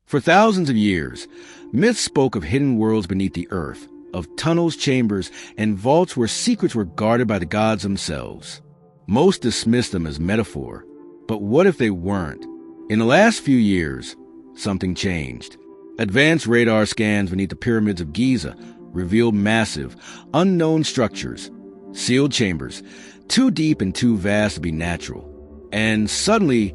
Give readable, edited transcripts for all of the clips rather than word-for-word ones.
For thousands of years, myths spoke of hidden worlds beneath the earth, of tunnels, chambers, and vaults where secrets were guarded by the gods themselves. Most dismissed them as metaphor, but what if they weren't? In the last few years, something changed. Advanced radar scans beneath the pyramids of Giza revealed massive, unknown structures, sealed chambers, too deep and too vast to be natural. And suddenly,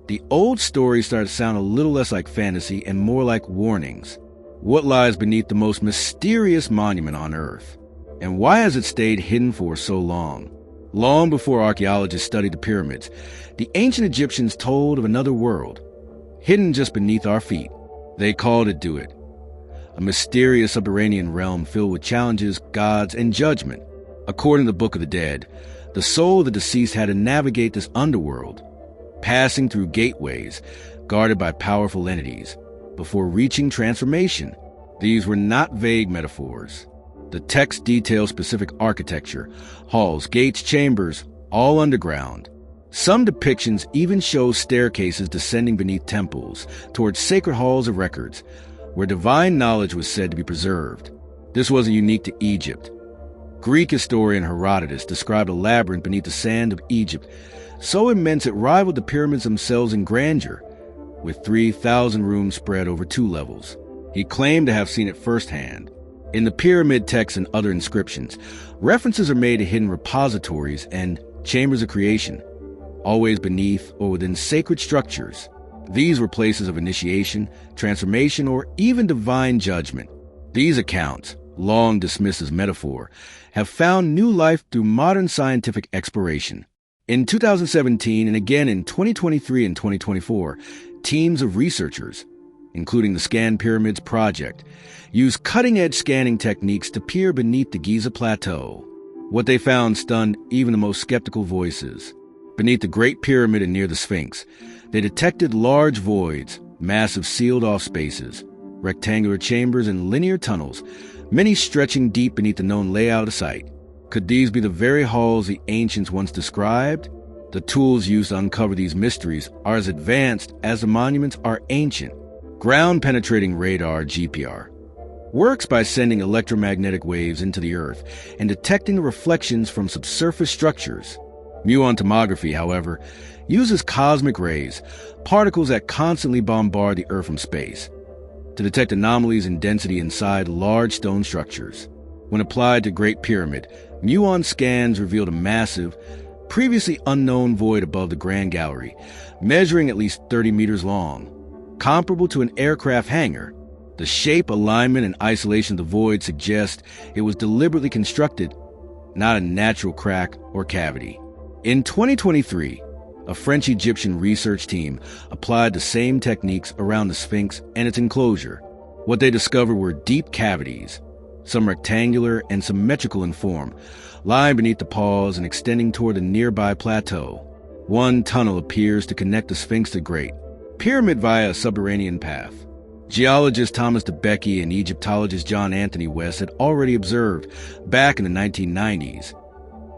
the old stories started to sound a little less like fantasy and more like warnings. What lies beneath the most mysterious monument on Earth? And why has it stayed hidden for so long? Long before archaeologists studied the pyramids, the ancient Egyptians told of another world, hidden just beneath our feet. They called it Duat, a mysterious subterranean realm filled with challenges, gods, and judgment. According to the Book of the Dead, the soul of the deceased had to navigate this underworld, passing through gateways guarded by powerful entities, before reaching transformation. These were not vague metaphors. The text details specific architecture, halls, gates, chambers, all underground. Some depictions even show staircases descending beneath temples towards sacred halls of records, where divine knowledge was said to be preserved. This wasn't unique to Egypt. Greek historian Herodotus described a labyrinth beneath the sand of Egypt, so immense it rivaled the pyramids themselves in grandeur, with 3,000 rooms spread over 2 levels. He claimed to have seen it firsthand. In the pyramid texts and other inscriptions, references are made to hidden repositories and chambers of creation, always beneath or within sacred structures. These were places of initiation, transformation, or even divine judgment. These accounts, long dismissed as metaphor, have found new life through modern scientific exploration. In 2017 and again in 2023 and 2024, teams of researchers, including the Scan Pyramids Project, used cutting-edge scanning techniques to peer beneath the Giza Plateau. What they found stunned even the most skeptical voices. Beneath the Great Pyramid and near the Sphinx, they detected large voids, massive sealed-off spaces, rectangular chambers, and linear tunnels, many stretching deep beneath the known layout of the site. Could these be the very halls the ancients once described? The tools used to uncover these mysteries are as advanced as the monuments are ancient. Ground-penetrating radar, GPR, works by sending electromagnetic waves into the Earth and detecting the reflections from subsurface structures. Muon tomography, however, uses cosmic rays, particles that constantly bombard the Earth from space, to detect anomalies in density inside large stone structures. When applied to Great Pyramid, muon scans revealed a massive, previously unknown void above the Grand Gallery, measuring at least 30 meters long, comparable to an aircraft hangar. The shape, alignment, and isolation of the void suggest it was deliberately constructed, not a natural crack or cavity. In 2023, a French-Egyptian research team applied the same techniques around the Sphinx and its enclosure. What they discovered were deep cavities, some rectangular and symmetrical in form, lying beneath the paws and extending toward the nearby plateau. One tunnel appears to connect the Sphinx to Great Pyramid via a subterranean path. Geologist Thomas DeBecke and Egyptologist John Anthony West had already observed, back in the 1990s,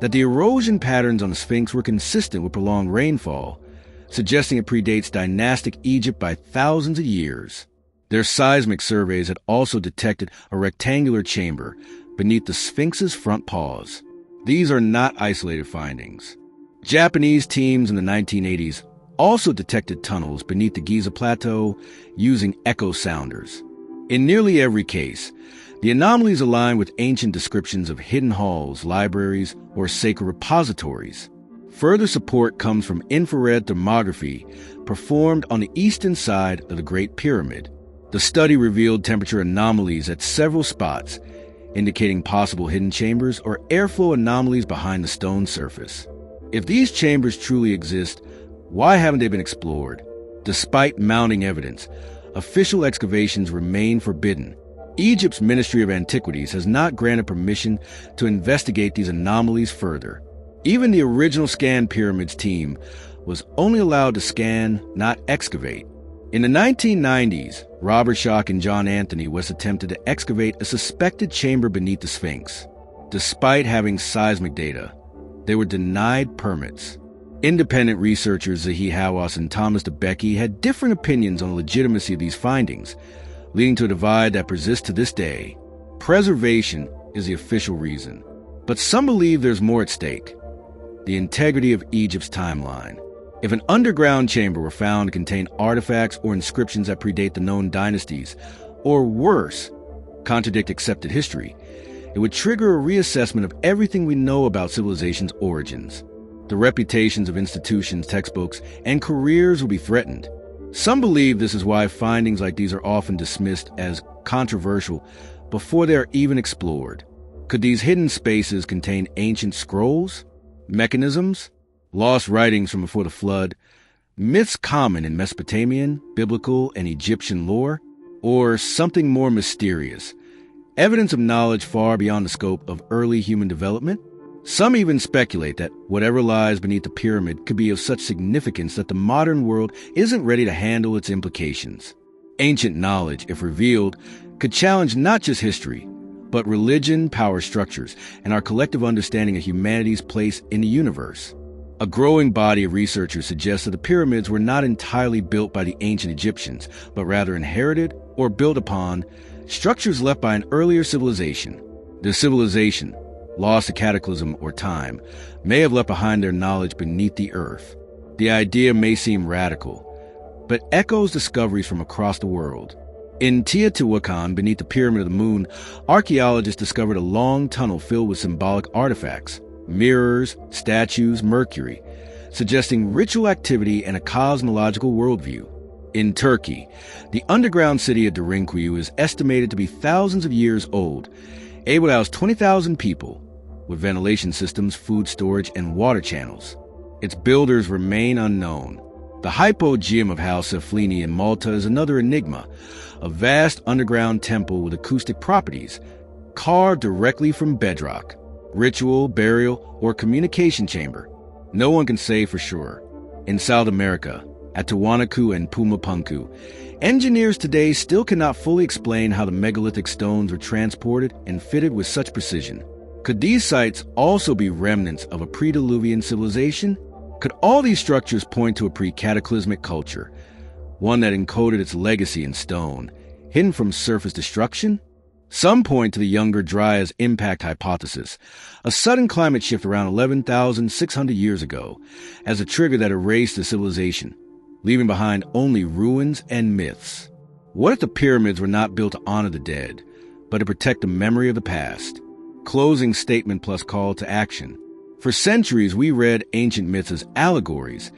that the erosion patterns on the Sphinx were consistent with prolonged rainfall, suggesting it predates dynastic Egypt by thousands of years. Their seismic surveys had also detected a rectangular chamber beneath the Sphinx's front paws. These are not isolated findings. Japanese teams in the 1980s also detected tunnels beneath the Giza Plateau using echo sounders. In nearly every case, the anomalies align with ancient descriptions of hidden halls, libraries, or sacred repositories. Further support comes from infrared thermography performed on the eastern side of the Great Pyramid. The study revealed temperature anomalies at several spots, indicating possible hidden chambers or airflow anomalies behind the stone surface. If these chambers truly exist, why haven't they been explored? Despite mounting evidence, official excavations remain forbidden. Egypt's Ministry of Antiquities has not granted permission to investigate these anomalies further. Even the original Scan Pyramids team was only allowed to scan, not excavate. In the 1990s, Robert Schoch and John Anthony West attempted to excavate a suspected chamber beneath the Sphinx. Despite having seismic data, they were denied permits. Independent researchers Zahi Hawass and Thomas DeBecke had different opinions on the legitimacy of these findings, leading to a divide that persists to this day. Preservation is the official reason, but some believe there's more at stake: the integrity of Egypt's timeline. If an underground chamber were found to contain artifacts or inscriptions that predate the known dynasties, or worse, contradict accepted history, it would trigger a reassessment of everything we know about civilization's origins. The reputations of institutions, textbooks, and careers will be threatened. Some believe this is why findings like these are often dismissed as controversial before they are even explored. Could these hidden spaces contain ancient scrolls, mechanisms, lost writings from before the flood, myths common in Mesopotamian, biblical, and Egyptian lore, or something more mysterious, evidence of knowledge far beyond the scope of early human development? Some even speculate that whatever lies beneath the pyramid could be of such significance that the modern world isn't ready to handle its implications. Ancient knowledge, if revealed, could challenge not just history, but religion, power structures, and our collective understanding of humanity's place in the universe. A growing body of researchers suggests that the pyramids were not entirely built by the ancient Egyptians, but rather inherited or built upon structures left by an earlier civilization. This civilization, lost to cataclysm or time, may have left behind their knowledge beneath the earth. The idea may seem radical, but echoes discoveries from across the world. In Teotihuacan, beneath the Pyramid of the Moon, archaeologists discovered a long tunnel filled with symbolic artifacts, mirrors, statues, mercury, suggesting ritual activity and a cosmological worldview. In Turkey, the underground city of Derinkuyu is estimated to be thousands of years old, able to house 20,000 people, with ventilation systems, food storage, and water channels. Its builders remain unknown. The Hypogeum of House Seflini in Malta is another enigma, a vast underground temple with acoustic properties, carved directly from bedrock. Ritual, burial, or communication chamber. No one can say for sure. In South America, at Tiwanaku and Pumapunku, engineers today still cannot fully explain how the megalithic stones were transported and fitted with such precision. Could these sites also be remnants of a pre-Diluvian civilization? Could all these structures point to a pre-cataclysmic culture, one that encoded its legacy in stone, hidden from surface destruction? Some point to the Younger Dryas impact hypothesis, a sudden climate shift around 11,600 years ago, as a trigger that erased the civilization, leaving behind only ruins and myths. What if the pyramids were not built to honor the dead, but to protect the memory of the past? Closing statement plus call to action. For centuries, we read ancient myths as allegories,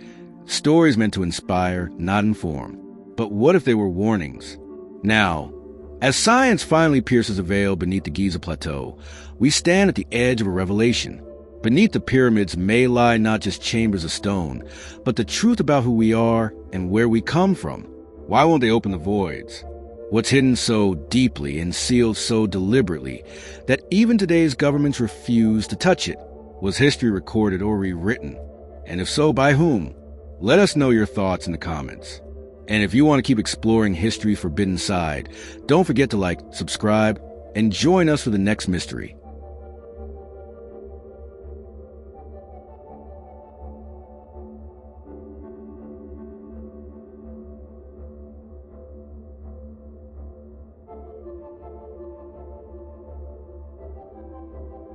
stories meant to inspire, not inform. But what if they were warnings? Now, as science finally pierces a veil beneath the Giza Plateau, we stand at the edge of a revelation. Beneath the pyramids may lie not just chambers of stone, but the truth about who we are and where we come from. Why won't they open the voids? What's hidden so deeply and sealed so deliberately that even today's governments refuse to touch it? Was history recorded or rewritten? And if so, by whom? Let us know your thoughts in the comments. And if you want to keep exploring history's forbidden side, don't forget to like, subscribe, and join us for the next mystery.